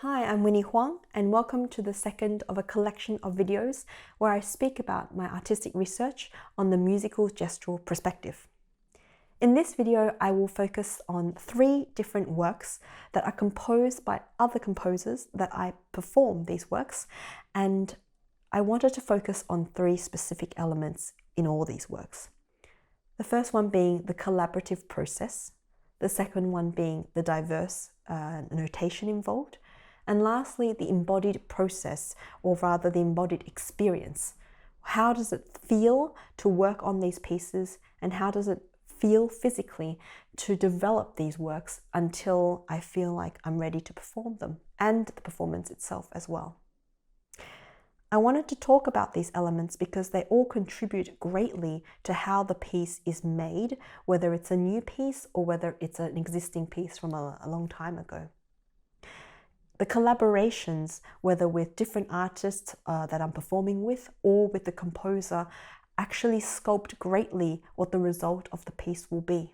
Hi, I'm Winnie Huang, and welcome to the second of a collection of videos where I speak about my artistic research on the musical-gestural perspective. In this video, I will focus on 3 different works that are composed by other composers that I perform these works, and I wanted to focus on 3 specific elements in all these works. The first one being the collaborative process, the second one being the diverse notation involved, and lastly, the embodied process, or rather the embodied experience. How does it feel to work on these pieces, and how does it feel physically to develop these works until I feel like I'm ready to perform them, and the performance itself as well. I wanted to talk about these elements because they all contribute greatly to how the piece is made, whether it's a new piece or whether it's an existing piece from a long time ago. The collaborations, whether with different artists that I'm performing with or with the composer, actually sculpt greatly what the result of the piece will be.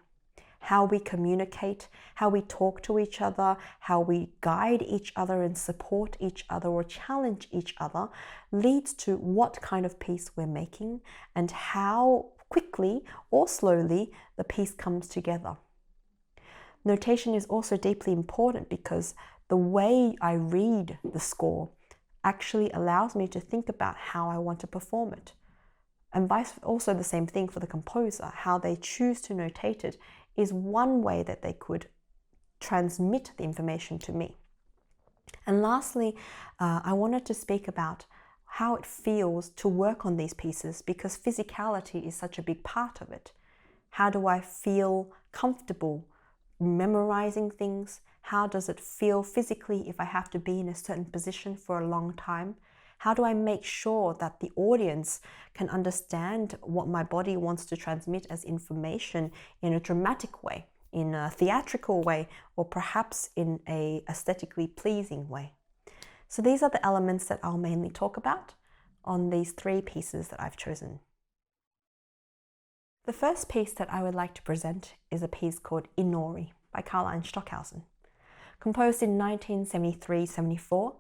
How we communicate, how we talk to each other, how we guide each other and support each other or challenge each other leads to what kind of piece we're making and how quickly or slowly the piece comes together. Notation is also deeply important because the way I read the score actually allows me to think about how I want to perform it. And also the same thing for the composer. How they choose to notate it is one way that they could transmit the information to me. And lastly, I wanted to speak about how it feels to work on these pieces because physicality is such a big part of it. How do I feel comfortable memorizing things? How does it feel physically if I have to be in a certain position for a long time? How do I make sure that the audience can understand what my body wants to transmit as information in a dramatic way, in a theatrical way, or perhaps in an aesthetically pleasing way? So these are the elements that I'll mainly talk about on these 3 pieces that I've chosen. The first piece that I would like to present is a piece called Inori by Karl-Heinz Stockhausen. Composed in 1973-74,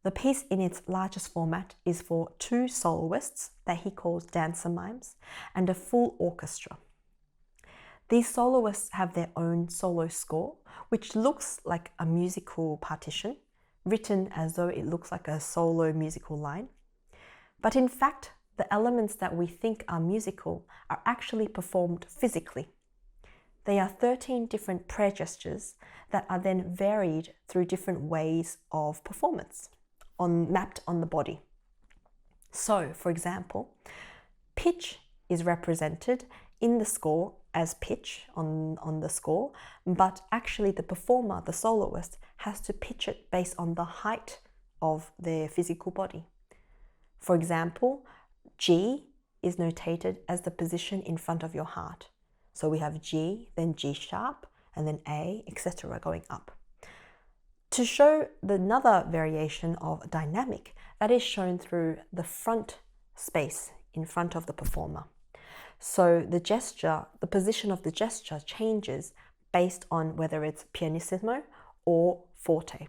the piece in its largest format is for 2 soloists that he calls dancer mimes and a full orchestra. These soloists have their own solo score, which looks like a musical partition, written as though it looks like a solo musical line. But in fact, the elements that we think are musical are actually performed physically. They are 13 different prayer gestures that are then varied through different ways of performance, mapped on the body. So, for example, pitch is represented in the score as pitch on the score, but actually the performer, the soloist, has to pitch it based on the height of their physical body. For example, G is notated as the position in front of your heart. So we have G, then G sharp, and then A, etc. going up. To show another variation of dynamic, that is shown through the front space in front of the performer. So the gesture, the position of the gesture changes based on whether it's pianissimo or forte.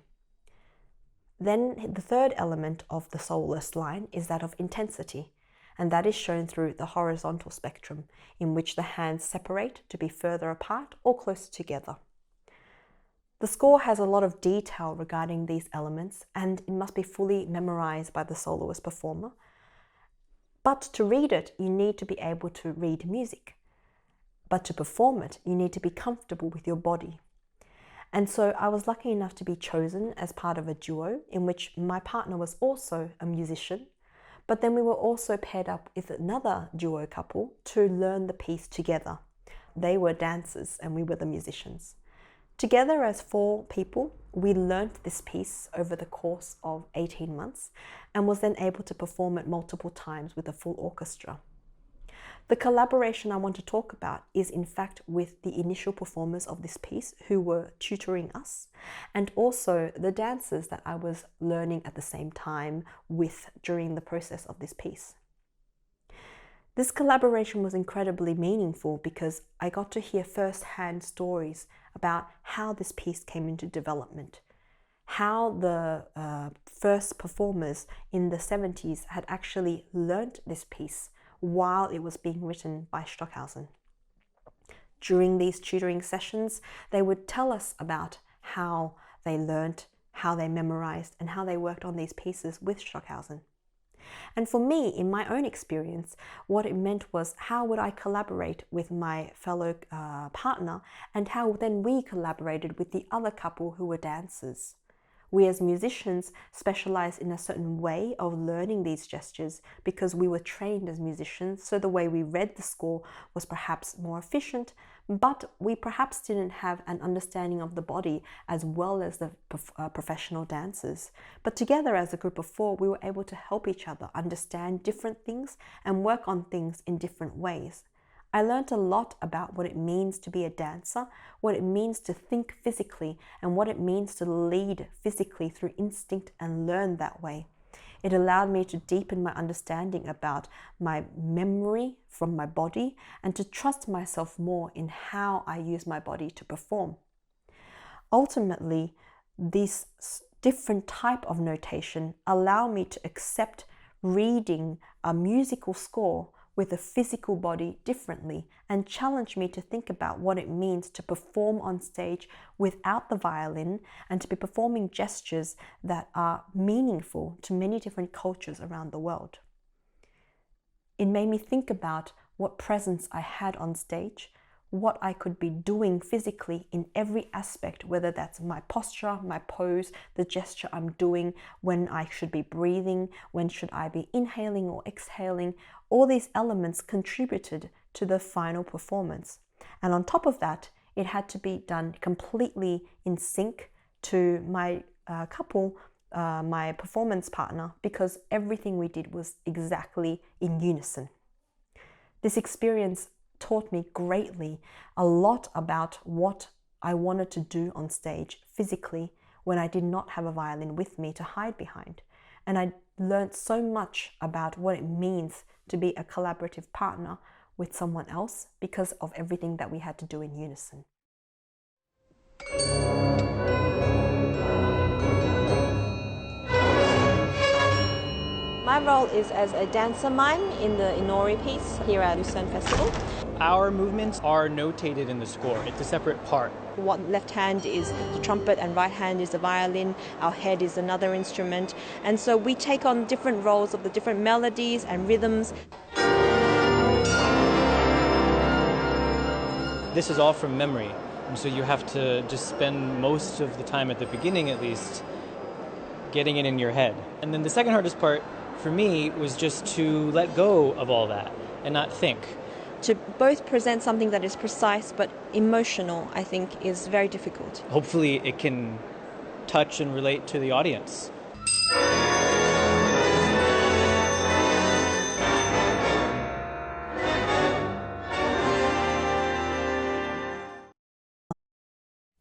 Then the third element of the soloist line is that of intensity, and that is shown through the horizontal spectrum, in which the hands separate to be further apart or closer together. The score has a lot of detail regarding these elements, and it must be fully memorized by the soloist performer. But to read it, you need to be able to read music. But to perform it, you need to be comfortable with your body. And so I was lucky enough to be chosen as part of a duo in which my partner was also a musician, but then we were also paired up with another duo couple to learn the piece together. They were dancers and we were the musicians. Together as 4 people, we learnt this piece over the course of 18 months and was then able to perform it multiple times with a full orchestra. The collaboration I want to talk about is in fact with the initial performers of this piece who were tutoring us, and also the dancers that I was learning at the same time with during the process of this piece. This collaboration was incredibly meaningful because I got to hear first-hand stories about how this piece came into development, how the first performers in the 70s had actually learnt this piece while it was being written by Stockhausen. During these tutoring sessions, they would tell us about how they learnt, how they memorized, and how they worked on these pieces with Stockhausen. And for me, in my own experience, what it meant was how would I collaborate with my fellow partner, and how then we collaborated with the other couple who were dancers. We as musicians specialized in a certain way of learning these gestures because we were trained as musicians, so the way we read the score was perhaps more efficient, but we perhaps didn't have an understanding of the body as well as the professional dancers. But together as a group of four, we were able to help each other understand different things and work on things in different ways. I learned a lot about what it means to be a dancer, what it means to think physically, and what it means to lead physically through instinct and learn that way. It allowed me to deepen my understanding about my memory from my body and to trust myself more in how I use my body to perform. Ultimately, this different type of notation allow me to accept reading a musical score with a physical body differently and challenge me to think about what it means to perform on stage without the violin and to be performing gestures that are meaningful to many different cultures around the world. It made me think about what presence I had on stage, what I could be doing physically in every aspect, whether that's my posture, my pose, the gesture I'm doing, when I should be breathing, when should I be inhaling or exhaling. All these elements contributed to the final performance. And on top of that, it had to be done completely in sync to my couple, my performance partner, because everything we did was exactly in unison. This experience taught me greatly a lot about what I wanted to do on stage physically when I did not have a violin with me to hide behind. And I learned so much about what it means to be a collaborative partner with someone else because of everything that we had to do in unison. My role is as a dancer mime in the Inori piece here at Lucerne Festival. Our movements are notated in the score. It's a separate part. One left hand is the trumpet and right hand is the violin. Our head is another instrument. And so we take on different roles of the different melodies and rhythms. This is all from memory. And so you have to just spend most of the time at the beginning, at least, getting it in your head. And then the second hardest part for me was just to let go of all that and not think. To both present something that is precise but emotional, I think, is very difficult. Hopefully it can touch and relate to the audience.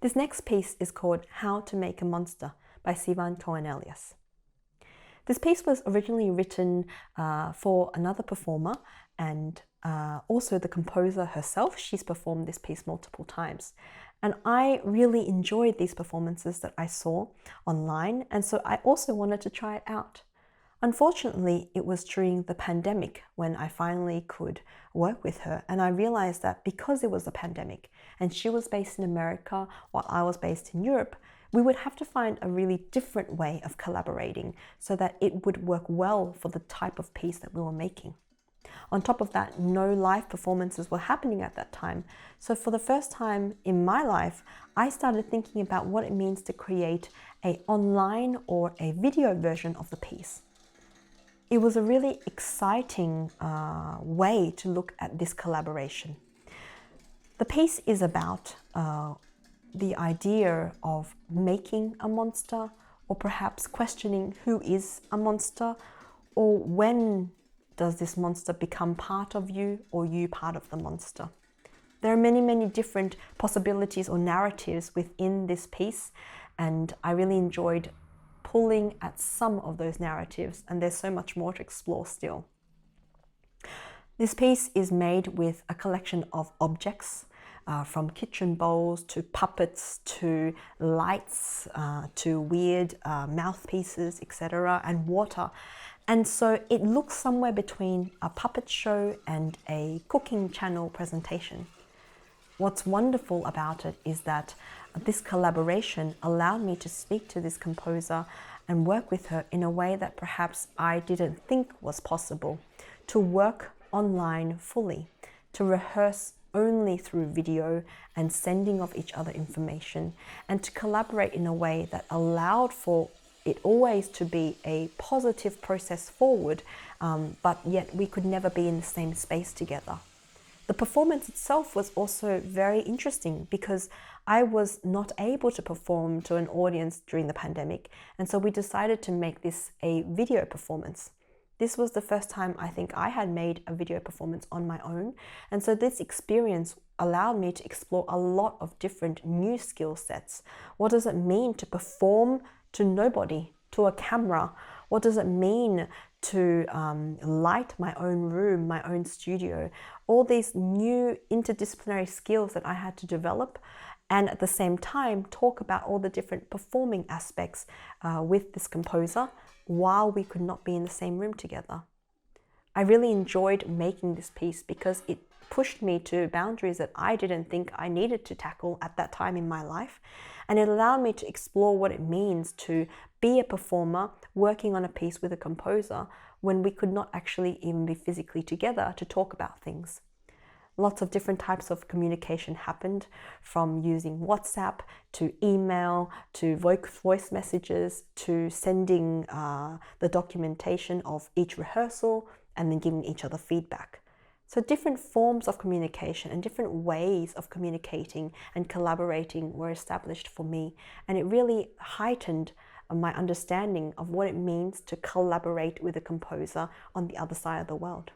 This next piece is called How to Make a Monster by Sivan Cohen-Elias. This piece was originally written for another performer and also the composer herself. She's performed this piece multiple times. And I really enjoyed these performances that I saw online, and so I also wanted to try it out. Unfortunately, it was during the pandemic when I finally could work with her, and I realized that because it was a pandemic and she was based in America while I was based in Europe, we would have to find a really different way of collaborating so that it would work well for the type of piece that we were making. On top of that, no live performances were happening at that time. So for the first time in my life, I started thinking about what it means to create an online or a video version of the piece. It was a really exciting way to look at this collaboration. The piece is about the idea of making a monster, or perhaps questioning who is a monster, or when does this monster become part of you or you part of the monster. There are many, many different possibilities or narratives within this piece, and I really enjoyed pulling at some of those narratives, and there's so much more to explore still. This piece is made with a collection of objects, from kitchen bowls to puppets to lights to weird mouthpieces, etc., and water. And so it looks somewhere between a puppet show and a cooking channel presentation. What's wonderful about it is that this collaboration allowed me to speak to this composer and work with her in a way that perhaps I didn't think was possible, to work online fully, to rehearse only through video and sending of each other information, and to collaborate in a way that allowed for it always to be a positive process forward, but yet we could never be in the same space together. The performance itself was also very interesting because I was not able to perform to an audience during the pandemic, and so we decided to make this a video performance. This was the first time I think I had made a video performance on my own, and so this experience allowed me to explore a lot of different new skill sets. What does it mean to perform to nobody, to a camera? What does it mean to light my own room, my own studio? All these new interdisciplinary skills that I had to develop, and at the same time talk about all the different performing aspects with this composer while we could not be in the same room together. I really enjoyed making this piece because it pushed me to boundaries that I didn't think I needed to tackle at that time in my life. And it allowed me to explore what it means to be a performer working on a piece with a composer when we could not actually even be physically together to talk about things. Lots of different types of communication happened, from using WhatsApp to email to voice messages to sending the documentation of each rehearsal and then giving each other feedback. So different forms of communication and different ways of communicating and collaborating were established for me, and it really heightened my understanding of what it means to collaborate with a composer on the other side of the world.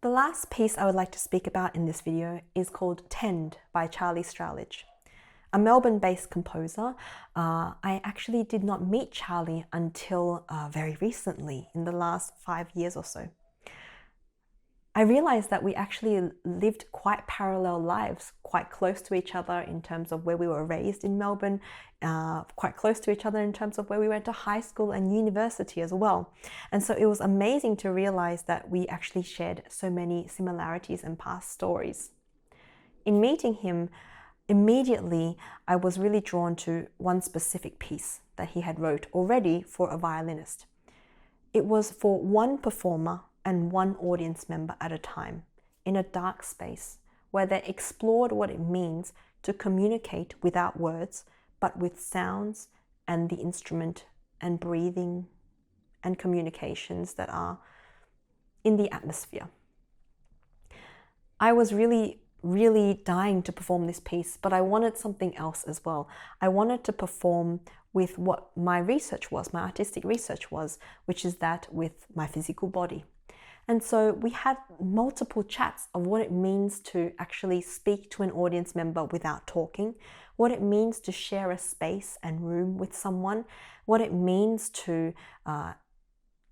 The last piece I would like to speak about in this video is called Tend by Charlie Strowledge. A Melbourne-based composer. I actually did not meet Charlie until very recently, in the last 5 years or so. I realized that we actually lived quite parallel lives, quite close to each other in terms of where we were raised in Melbourne, quite close to each other in terms of where we went to high school and university as well. And so it was amazing to realize that we actually shared so many similarities and past stories. In meeting him, immediately I was really drawn to one specific piece that he had wrote already for a violinist. It was for one performer and one audience member at a time, in a dark space, where they explored what it means to communicate without words, but with sounds and the instrument and breathing and communications that are in the atmosphere. I was really dying to perform this piece, but I wanted something else as well. I wanted to perform with what my research was, my artistic research was, which is that with my physical body. And so we had multiple chats of what it means to actually speak to an audience member without talking, what it means to share a space and room with someone, what it means to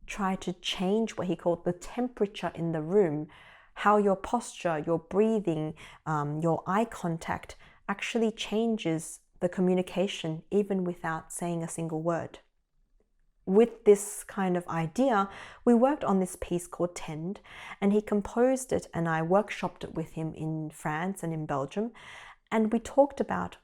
try to change what he called the temperature in the room, how your posture, your breathing, your eye contact actually changes the communication even without saying a single word. With this kind of idea, we worked on this piece called Tend, and he composed it and I workshopped it with him in France and in Belgium, and we talked about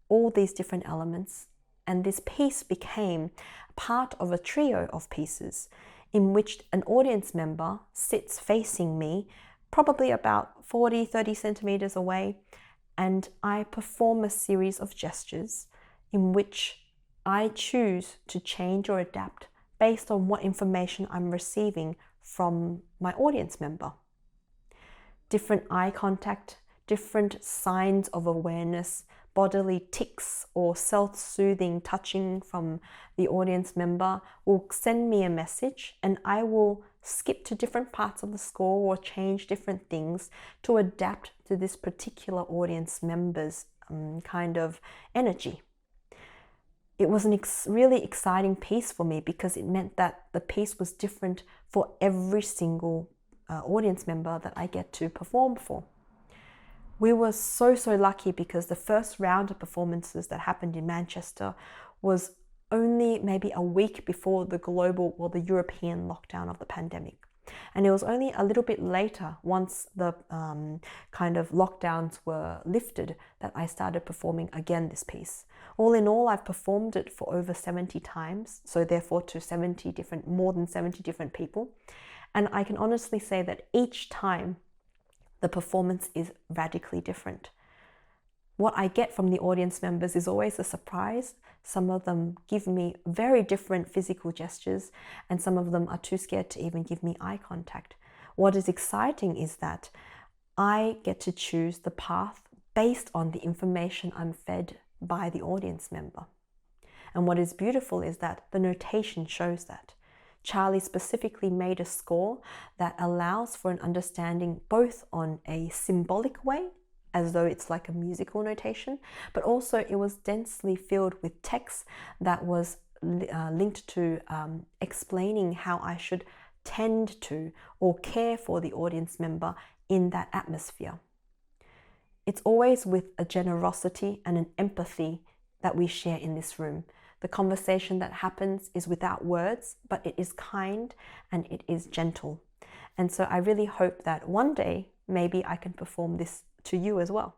all these different elements, and this piece became part of a trio of pieces in which an audience member sits facing me, probably about 30 centimeters away, and I perform a series of gestures in which I choose to change or adapt based on what information I'm receiving from my audience member. Different eye contact, different signs of awareness, bodily tics or self-soothing touching from the audience member will send me a message, and I will skip to different parts of the score or change different things to adapt to this particular audience member's kind of energy. It was a really exciting piece for me because it meant that the piece was different for every single audience member that I get to perform for. We were so lucky because the first round of performances that happened in Manchester was only maybe a week before the global or the European lockdown of the pandemic. And it was only a little bit later, once the kind of lockdowns were lifted, that I started performing again this piece. All in all, I've performed it for over 70 times, so therefore to more than 70 different people. And I can honestly say that each time the performance is radically different. What I get from the audience members is always a surprise. Some of them give me very different physical gestures, and some of them are too scared to even give me eye contact. What is exciting is that I get to choose the path based on the information I'm fed by the audience member. And what is beautiful is that the notation shows that. Charlie specifically made a score that allows for an understanding both on a symbolic way, as though it's like a musical notation, but also it was densely filled with text that was linked to explaining how I should tend to or care for the audience member in that atmosphere. It's always with a generosity and an empathy that we share in this room. The conversation that happens is without words, but it is kind and it is gentle. And so I really hope that one day, maybe I can perform this to you as well.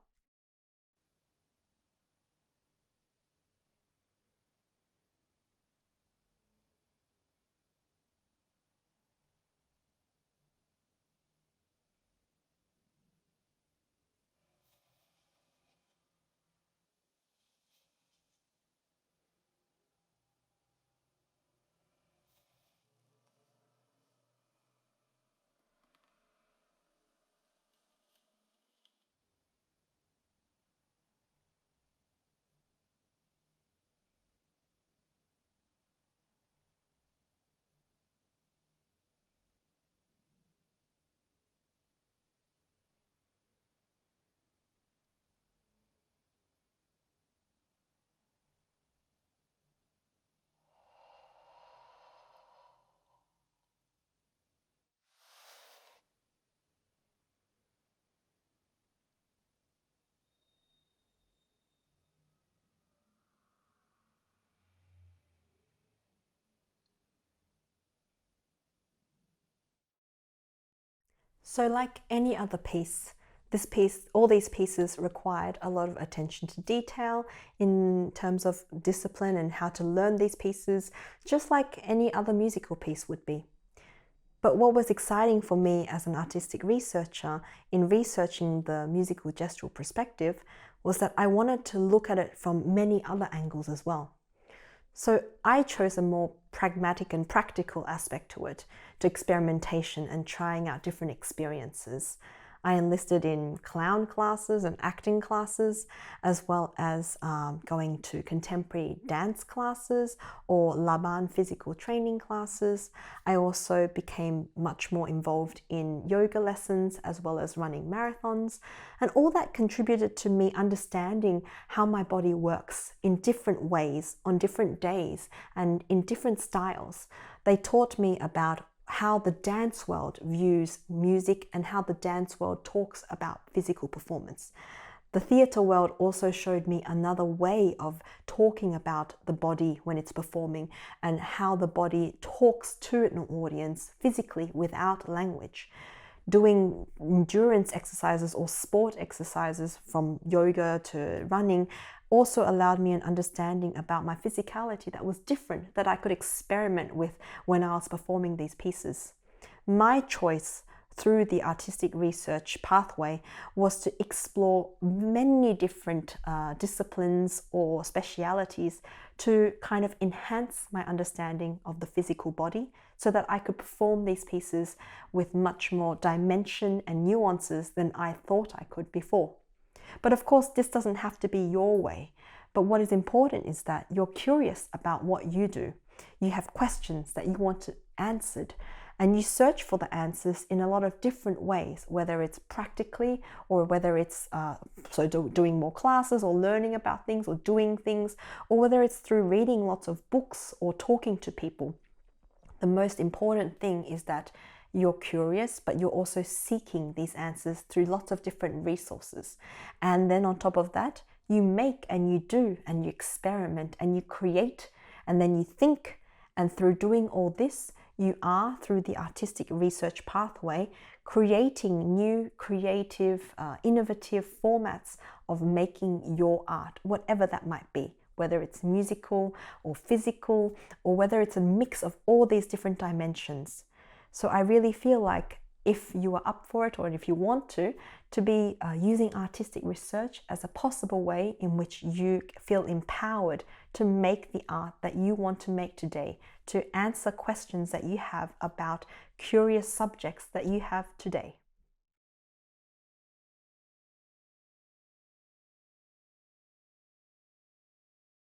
So like any other piece, all these pieces required a lot of attention to detail in terms of discipline and how to learn these pieces, just like any other musical piece would be. But what was exciting for me as an artistic researcher in researching the musical gestural perspective was that I wanted to look at it from many other angles as well. So I chose a more pragmatic and practical aspect to it, to experimentation and trying out different experiences. I enlisted in clown classes and acting classes, as well as going to contemporary dance classes or Laban physical training classes. I also became much more involved in yoga lessons as well as running marathons. And all that contributed to me understanding how my body works in different ways, on different days, and in different styles. They taught me about how the dance world views music and how the dance world talks about physical performance. The theatre world also showed me another way of talking about the body when it's performing and how the body talks to an audience physically without language. Doing endurance exercises or sport exercises from yoga to running also allowed me an understanding about my physicality that was different, that I could experiment with when I was performing these pieces. My choice through the artistic research pathway was to explore many different disciplines or specialities to kind of enhance my understanding of the physical body so that I could perform these pieces with much more dimension and nuances than I thought I could before. But of course, this doesn't have to be your way. But what is important is that you're curious about what you do. You have questions that you want to answer, and you search for the answers in a lot of different ways, whether it's practically or whether it's doing more classes or learning about things or doing things, or whether it's through reading lots of books or talking to people. The most important thing is that you're curious, but you're also seeking these answers through lots of different resources. And then on top of that, you make and you do and you experiment and you create and then you think. And through doing all this, you are, through the artistic research pathway, creating new, creative, innovative formats of making your art, whatever that might be, whether it's musical or physical, or whether it's a mix of all these different dimensions. So I really feel like if you are up for it or if you want to be using artistic research as a possible way in which you feel empowered to make the art that you want to make today, to answer questions that you have about curious subjects that you have today.